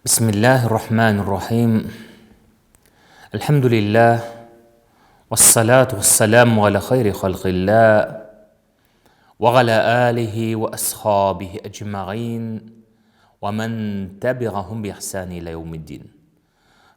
بسم الله الرحمن الرحيم. الحمد لله والصلاة والسلام على خير خلق الله وعلى آله وأصحابه أجمعين ومن تبعهم بإحسان إلى يوم الدين.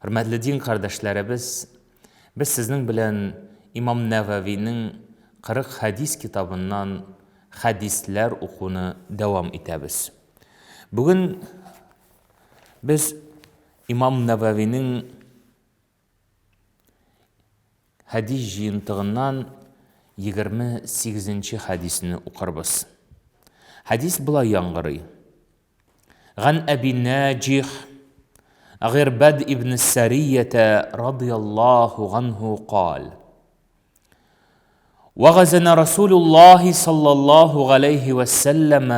Hürmetli din kardeşlerimiz, biz sizin bilen İmam Nevevi'nin 40 hadis kitabından hadisler okunu devam etemiz. Bugün biz İmam Nevevi'nin hadis jiyintığından 28. hadisini okuruz. Hadis bulay yanğırı. Gan Ebi Nacih غربد ابن السرية رضي الله عنه قال: وغزنا رسول الله صلى الله عليه وسلم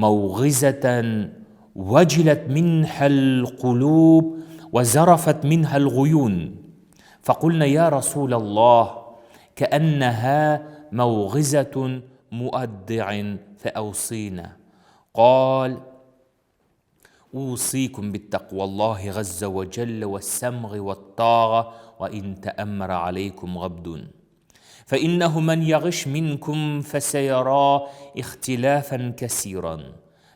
موغزة وجلت منها القلوب وزرفت منها الغيون، فقلنا يا رسول الله كأنها موغزة مؤدع فأوصينا. قال: أوصيكم بالتقوى الله عز وجل والسمع والطاعة وإن تأمر عليكم عبد، فإنه من يغش منكم فسيرى اختلافا كثيرا،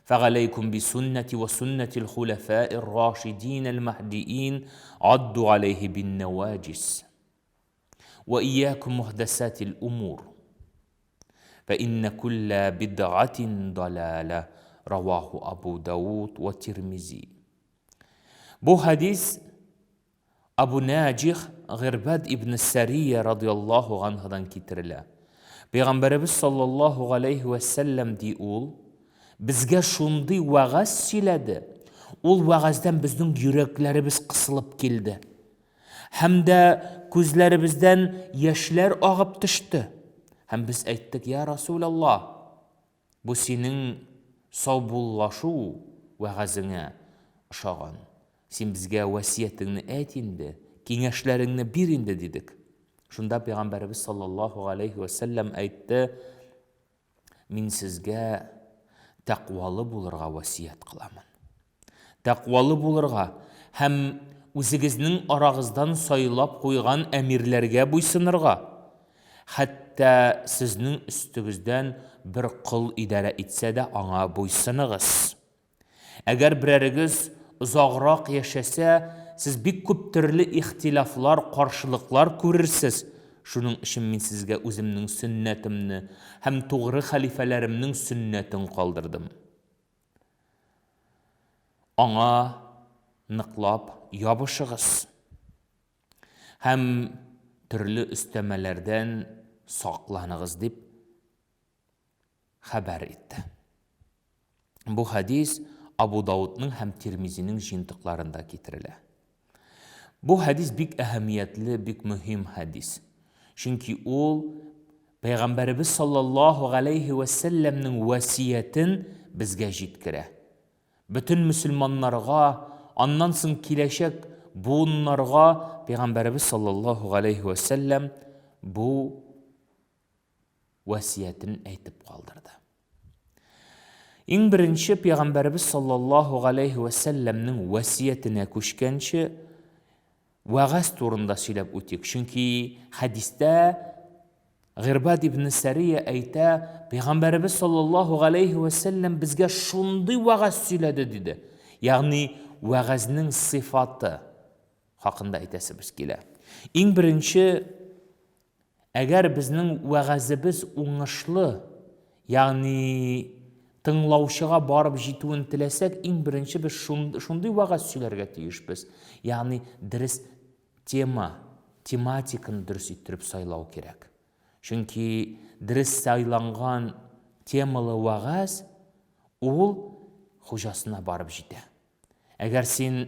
فعليكم بسنتي وسنة الخلفاء الراشدين المهديين عضوا عليه بالنواجس، وإياكم محدثات الأمور، فإن كل بدعة ضلالة. Ravahu Abu Davud ve Tirmizi. Bu hadis Abu Nacih Girbad ibn Sariye radıyallahu anh'dan getirile. Peygamberimiz sallallahu aleyhi ve sellem diyor, bizge şunday vaaz söyledi. Ol vaazdan bizning yüreklerimiz kısılıp geldi. Hem de gözlerimizden yaşlar ağıp düştü. Hem biz ayttık ya Resulallah, bu senin sabullaşu vaazına ışağın. Sen bizge vasiyetini et indi, kengişlerini bir indi dedik. Şunda Peygamberimiz sallallahu aleyhi ve sellem aytdı, min sizge taqvalı bulurga vasiyet kılamın. Taqvalı bulurga hem özünüzün arağızdan sayılap koygan emirlerge buysunurga, hatta sizning üstügüzden bir kıl idare etse de ana buysunuguz. Eğer birerigiz uzağırak yaşasa, siz bir köp türlü ihtilaflar, karşılıklar görürsüz. Şunun için men sizge özümnün sünnetimni hem doğru halifelerimnin sünnetin kaldırdım. Ana nıklap yapışığız. Hem türlü üstemelerden saklanığız deyip haber etti. Bu hadis Abu Davud'un hem Tirmizi'nin jiyintiqlarında getirile. Bu hadis bik ehemmiyetli, bik mühim hadis. Çünkü o Peygamberimiz sallallahu aleyhi ve sellem'nin vasiyetin bizge jitkire. Bütün Müslümanlarga, ondan soň kileşek bunlarga Peygamberimiz sallallahu aleyhi ve sellem bu vasiyetini aytip kaldırdı. En birinci Peygamberimiz sallallahu aleyhi ve sellem'nin vasiyetine köşkençi vaaz turunda söylep ötük. Çünkü hadiste Girbad ibn Sariye ayta, Peygamberimiz sallallahu aleyhi ve sellem bizge şunday vaaz söyledi dedi. Yani vaazının sıfatı hakkında aytasımız kele. En birinci, eğer bizning vaazimiz oңышlı, yani tınlauşıga barıp jituun tilesek, en birinci biz şunday vaaz söylerge tiyişpiz. Yani dürüst tematikini dürüst ettirip saylaw kerek. Çünkü dürüst saylangan temalı vaaz ol hocasına barıp jite. Eğer sen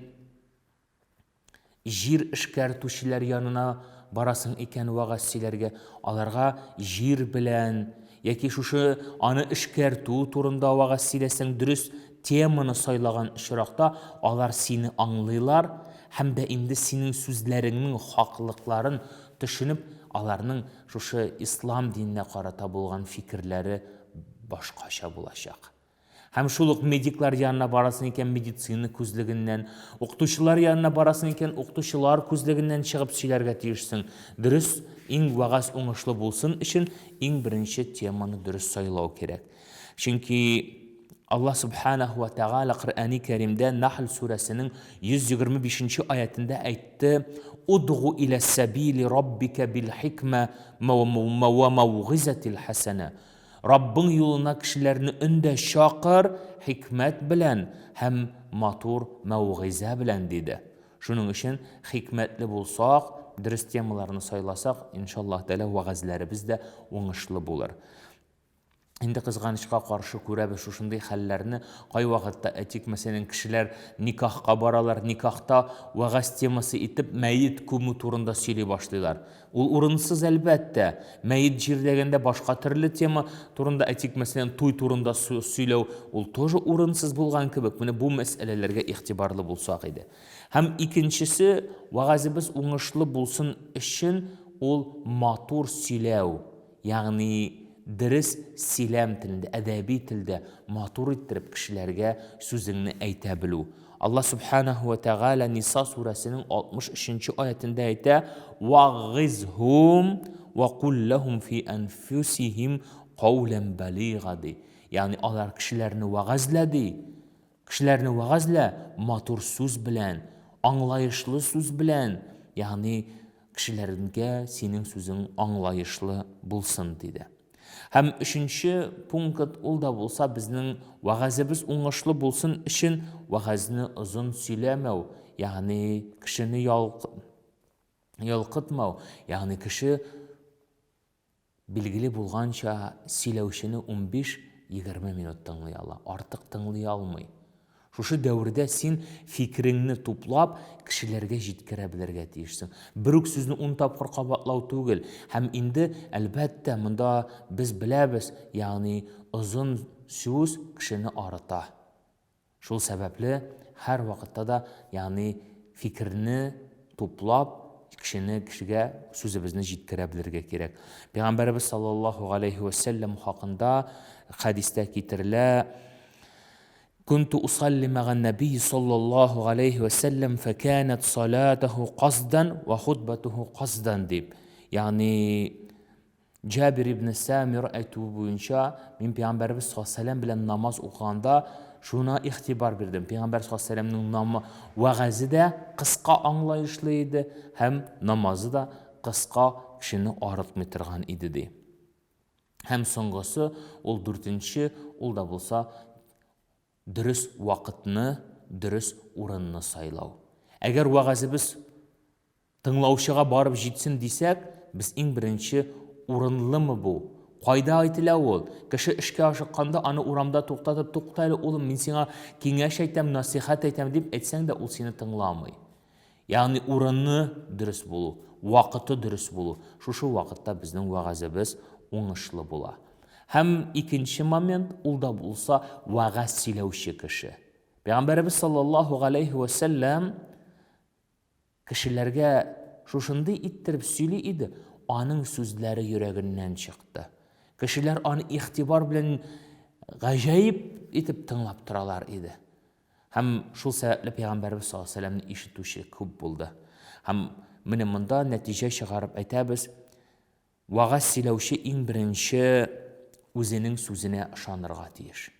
jir işkertuşiler yanına barasın eken vaaz söylerge, alarga jir bilen яки шушы аны işkertu turunda vaaz söylesen dürüst temаны saylagan işrakta alar seni anlaylar hem de indi senin sözlerinin haklılıkların düşünüp alarның şuшы İslam dinine karata bulgan fikirleri başkaşa bulacak. Һәм шул ук медиклар янына барасың икән медицина күзлегеннән, укытучылар янына барасың икән укытучылар күзлегеннән чыгып сөйләргә тиешсең. Дөрес, иң вагаз уңышлы булсын өчен иң беренче теманы дөрес сайлау кирәк. Чөнки Аллаһ Субханаһу ва Тәгалә Коръәни Кәримдә Нахл сүрәсенең 125 аятында әйтте: "Удгу иля сабили раббика бил хикма ва маугизатил хасана." Раббың юлына кешеләрне өндә шакыр, хикмәт белән һәм матур маугиза белән диде. Шуның өчен хикмәтле булсак, дөрес темаларны сайласак, иншаллаһ тәала вагазларыбыз да уңышлы булыр. Инде кызганычка каршы күрәбез шушындый хәлләрне кай вакытта әйтик, мәсәлән, кешеләр никахка баралар, никахта вагаз темасы итеп мәйет күмү турында сөйли башлыйлар. Ул урынсыз әлбәттә. Мәйет җирдәгәндә башка төрле тема турында әйтик, мәсәлән, туй турында сөйләү, ул тоже урынсыз булган кебек. Менә бу мәсьәләләргә игътибарлы булсак иде. Һәм икенчесе, вагазыбыз уңышлы булсын өчен ул матур сөйләү, ягъни дөрес сөйләм телендә, әдәби телдә матур иттереп кешеләргә сүзеңне әйтә белү. Аллаһ Субханаһу ва Тәгалә Ниса сүрәсенең 63 аятында әйтә: "Вагизһум ва кул лахум фи анфусихим каулан балига." Ягъни алар кешеләрне вагазлады. Кешеләрне вагазла матур сүз белән, аңлаешлы сүз белән, ягъни кешеләргә синең сүзең аңлаешлы булсын диде. Һәм өченче пункт ул да булса, безнең вагазыбыз уңышлы булсын өчен вагазны озын сөйләмәү, ягъни кешене ялкытмау, ягъни кеше билгеле булганча сөйләүчене 15-20 минут тыңлый ала, артык тыңлый алмый. Шушы дәврдә син фикереңне туплап, кешеләргә җиткерә белергә тиешсең. Бер үк сүзне 10 тапкыр кабатлау түгел. Һәм инде әлбәттә монда без беләбез, ягъни озын сүз кешене арыта. Шул сәбәпле һәр вакытта да, ягъни фикерне туплап, кешегә сүзебезне җиткерә белергә кирәк. Пәйгамбәрбез саллаллаһу алейхи ва саллям хакында хадистә китерелә: كنت أصلي مع النبي صلى الله عليه وسلم فكانت صلاته قصدا وخطبته قصدا ديب. يعني Jabir ibn Samir aytuv boyunca men Peygamberimiz sallallahu aleyhi ve sellem bilen namaz okuğanda şuna ihtibar verdim. Peygamber sallallahu aleyhi ve sellem'nin vagazı da kıska anlayışlıydı, hem namazı da kıska kişini arıtmıtırgan idi de. Hem sonrası ol dörtінші, ol da bulsa dürüs vakitini, dürüs urununu saylav. Eğer vagazımız tınlauşıға barıp жетсін desek, biz en birinci урынлы мы бу? Кайда айтыла ул? Кеше эшкә ашыкканда аны урамда туктатып, туктайлы улым, мин сиңа киңәш әйтәм, насихат әйтәм дип әйтсәң дә ул сине тыңламый. Ягъни урыны дөрес булу, вакыты дөрес булу. Шушы вакытта безнең вагазыбыз уңышлы була. Һәм икенче момент ул да булса вагаз сөйләүче кеше. Пәйгамбәрбез саллаллаһу алейхи ва саллям кешеләргә шушындай иттереп сөйли иде. Аның сүзләре йөрәгеннән чыкты. Кешеләр аны ихтибар белән гаҗайып итеп тыңлап торалар иде. Һәм шул сәбәпле Пәйгамбәрбез саллаллаһу алейхи ва саллямны ишетүче күп булды. Һәм менә монда нәтиҗә чыгарып әйтәбез, вагаз сөйләүче иң беренче үзенең сүзенә ышанырга тиеш.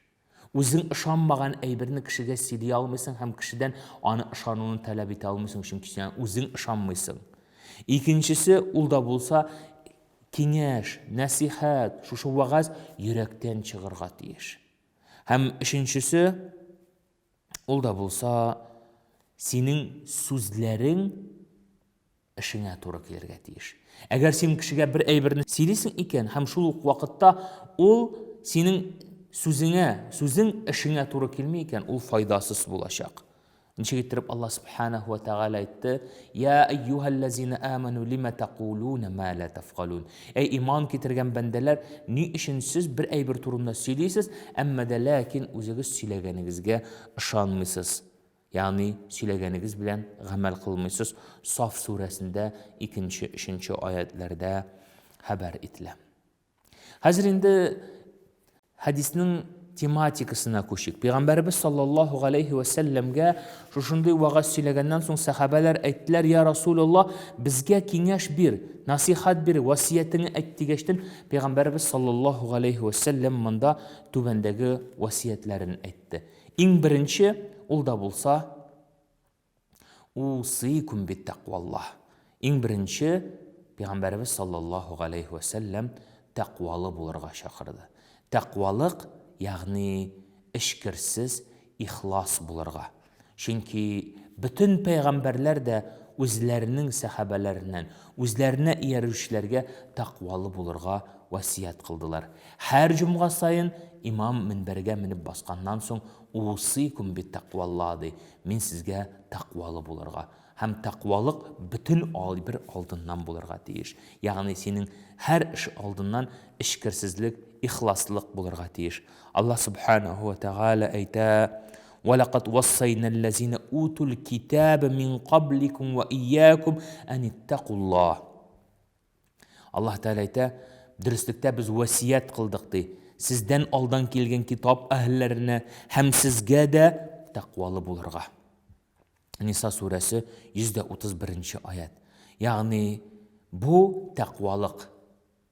Үзең ышанмаган әйберне кешегә сөйли алмыйсың һәм кешедән аны ышануны таләп итә алмыйсың, чөнки син үзең ышанмыйсың. Икенчесе ул да булса киңәш, насихат, шушы вагаз йөрәктән чыгарга тиеш. Һәм өченчесе ул да булса синең сүзләрең эшеңә туры килергә тиеш. Әгәр син кешегә бер әйберне сөйлисең икән һәм шул ук вакытта ул синең сүзең эшеңә туры килмәй икән, ул файдасыз булачак. Ничек иттереп Аллаһ Субханаһу ва Тәгалә әйтте: "Я айюхаллазина аману лима тaqулuna ма ла тафқалун." Эй иман китергән бәндәләр, ни өчен сез бер әйбер турында сөйлисез, әмма дә ләкин үзегез сөйләгәнегезгә ышанмыйсыз. Ягъни сөйләгәнегез белән гамәл кылмыйсыз. Саф сүрәсендә 2-3 аятларда хәбәр ителә. Хәзер инде хадиснең тематикасына күшик. Пейгамбәрбез саллаллаху алейхи ва сәлләмгә шушындый вагаз сөйләгәннән соң сахабалар әйттеләр: "Я Расулуллах, безгә киңәш бир, насихат бир, васиятеңне әйт" дигәчтен, Пейгамбәрбез саллаллаху алейхи ва сәлләм монда түбәндәге васиятләрен әйтте. Иң беренче ул да булса усикум биттақваллах. Иң беренче Пейгамбәрбез саллаллаху алейхи ва сәлләм тақвалы булырга чакырды. Тақвалык ягъни эшкерсез ихлас булырга. Чөнки бүтән пәйгамбәрләр дә үзләренең сахабаларыннан, үзләренә иярүчеләргә тақвалы булырга васият кылдылар. Һәр җомга сайын имам минбәргә менеп басканнан соң усикум биттақваллах ди. Мин сезгә тақвалы булырга. Һәм тақвалык бүтән бер алдыннан булырга тиеш. Ягъни синең һәр эш алдыннан эшкерсезлек, ихласлык булырга тиеш. Аллаһ субханаһу ва тааля әйтә: "Валакад вассайна аллазина утул китаба мин qablikum ва iyyakum ан иттақуллах." Аллаһ тааля әйтә: "Дөрестлектә без васият кылдык ди. Сездән алдан килгән китап әһелләренә һәм сезгә дә тақвалы булырга." Ниса сурәсе 131 аят. Ягъни бу тақвалык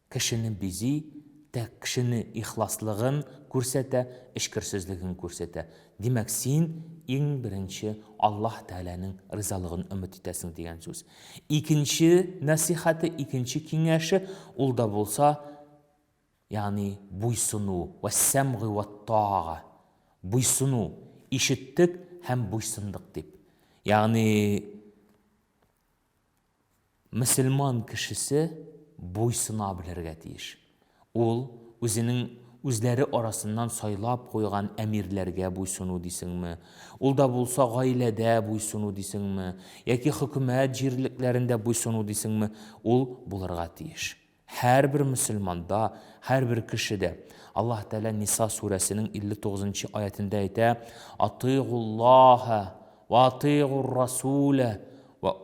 кешене бизи, кешене ихласлыгын күрсәтә, эшкерсезлеген күрсәтә. Димәк, син иң беренче Аллаһ Тәгаләнең ризалыгын өмет итәсең дигән сүз. Икенче насихаты, икенче киңәше ул да булса, ягъни буйсыну, вассамгы ваттага. Буйсыну, ишеттек һәм буйсындык дип. Ягъни мөселман кешесе буйсына белергә тиеш. Ул үзләре арасыннан сайлап куйган әмирләргә буйсыну дисеңме? Ул да булса гаиләдә буйсыну дисеңме? Яки хөкүмәт җирлекләрендә буйсыну дисеңме? Ул булырга тиеш. Һәрбер мөселманда, һәрбер кешедә. Аллаһ Тәгалә Ниса сүрәсенең 59 аятында әйтә: "Атыйгуллаха ва атыйгур расуля ва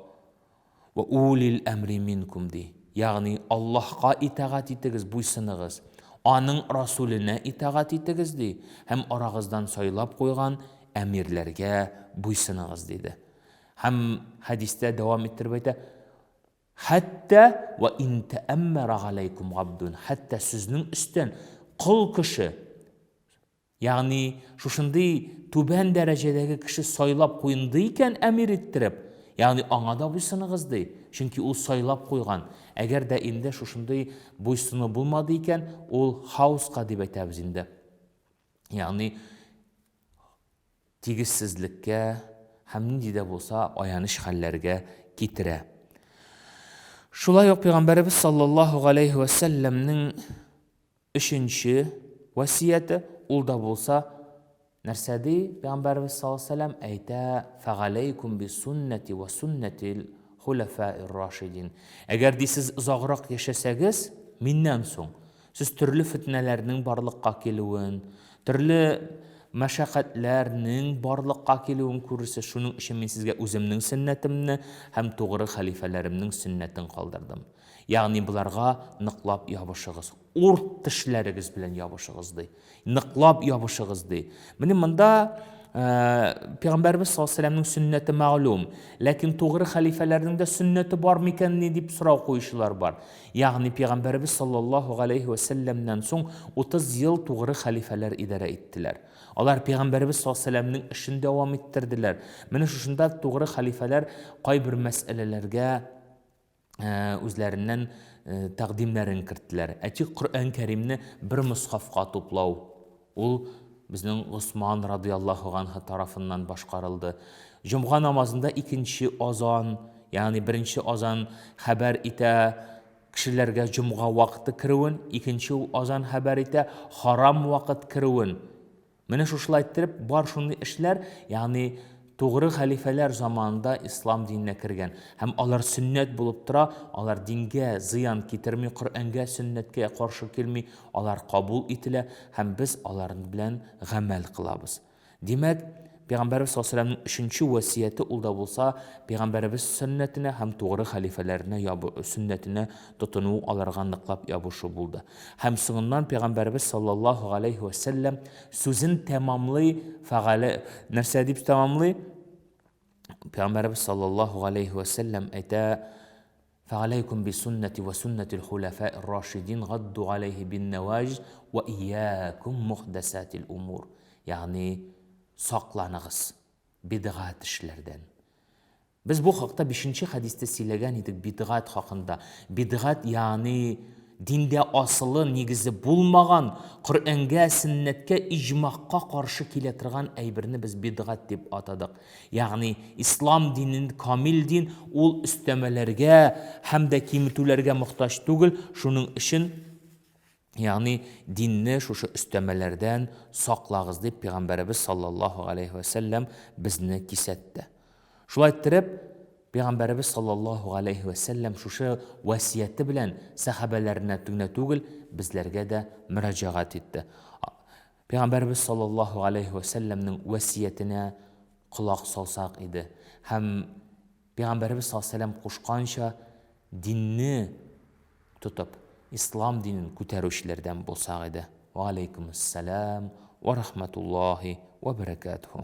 улил амри минкум" ди. Ягъни Аллаһка итагать итегез, буйсыныгыз. Аның расулына итагать итегез ди. Һәм арагыздан сайлап куйган әмирләргә буйсыныгыз диде. Һәм хадистә дәвам иттереп әйтә: "Хәтта ва ин тәәммәра галайкум габдун", хәтта сезнең өстән кол кеше, ягъни шушындый түбән дәрәҗәдәге кеше сайлап куенды икән әмир иттереп, ягъни аңа да буйсыныгыз ди. Чөнки ул сайлап куйган. Әгәр дә инде шушындый буйсыны булмады икән, ул хауска дип әйтәбез инде. Ягъни тигезсезлеккә һәм нинди дә булса аяныч хәлләргә китерә. Шулай ук Пәйгамбәрбез саллаллаху алейхи ва сәлләмнең 3нче васияте ул да булса нәрсәди? Пәйгамбәрбез саллаллаху алейхи ва сәлләм әйтә: "Фагалейкум би суннати ва суннатил хулафаир рашидин". Әгәр сез озаграк яшәсәгез, миннән соң сез төрле фитнәләрнең барлыкка килүен, төрле мәшәкатьләрнең барлыкка килүен күрсәтсез, шуның өчен мин сезгә үземнең сөннәтемне һәм тугры хәлифәләремнең сөннәтен калдырдым. Ягъни буларга ныклап ябышыгыз. Урт тешләрегез белән ябышыгыз ди. Ныклап ябышыгыз ди. Менә монда Пәйгамбәрбез саллаллаху алейхи ва сәлләмнең сөннәте мәгълүм, ләкин тугры хәлифәләрнең дә сөннәте бар микән ни дип сорау куючылар бар. Ягъни Пәйгамбәрбез саллаллаху алейхи ва сәлләмнән соң 30 ел тугры хәлифәләр идарә иттеләр. Алар Пәйгамбәрбез саллаллаху алейхи ва сәлләмнең эшен дәвам иттерделәр. Менә шушында тугры хәлифәләр кайбер мәсьәләләргә үзләреннән тәкъдимнәрен керттеләр. Әйтик, Коръән Кәримне бер мусхафка туплау. Ул безнең Усман радиллаһу анһу тарафыннан башкарылды. Җомга намазында 2нче азан, ягъни 1нче азан хәбәр итә кешеләргә җомга вакыты керүен, 2нче азан хәбәр итә харам вакыт керүен. Менә шушылай итеп бар шундый эшләр, ягъни тугры хәлифәләр заманында ислам диненә кергән. Һәм алар сөннәт булып тора, алар дингә зыян китерми, Коръәнгә, сөннәткә каршы килми, алар кабул ителә һәм без алар белән гамәл кылабыз. Димәк, Пәйғамбәрбез саллаллаху алейхи ва сәлләмнең өченче васияте ул да булса, пәйғамбәрбез сөннәтенә һәм тугры хәлифәләренә сөннәтенә тотыну, аларга ныклап ябышу булды. Һәм соңыннан пәйғамбәрбез саллаллаху алейхи ва сәлләм сүзен тәмамлый, нәрсә дип тәмамлый? Пәйғамбәрбез саллаллаху алейхи ва сәлләм әйтә: فعليكم بسنتي وسنة الخلفاء الراشدين غضوا عليه بالنواجذ وإياكم محدثات الأمور. Yani saqlanıгыз бидгат эшләрдән. Без бу хакта 5нче хадистә сөйләгән идек бидгат хакында. Бидгат ягъни диндә асылы, нигезе булмаган, Коръәнгә, сөннәткә, иҗмакка каршы килә торган әйберне без бидгат дип атадык. Ягъни ислам динен камил дин, ул өстәмәләргә һәм дә киметүләргә мохтаҗ түгел. Шуның өчен ягъни динне шушы өстәмәләрдән саклагыз дип Пәйгамбәрбез саллаллаху алейхи ва сәлләм безне кисәтте. Шулай итеп, Пәйгамбәрбез саллаллаху алейхи ва сәлләм шушы васияте белән сахабаларына түгел, безләргә дә мөрәҗәгать итте. Пәйгамбәрбез саллаллаху алейхи ва сәлләмнең васиятенә колак салсак иде. Һәм Пәйгамбәрбез саллаллаху алейхи ва сәлләм кушканча динне тотып, ислам динен күтәрүчеләрдән булсак иде. Ва алейкумуссалам ва рахматуллаһи ва баракатуху.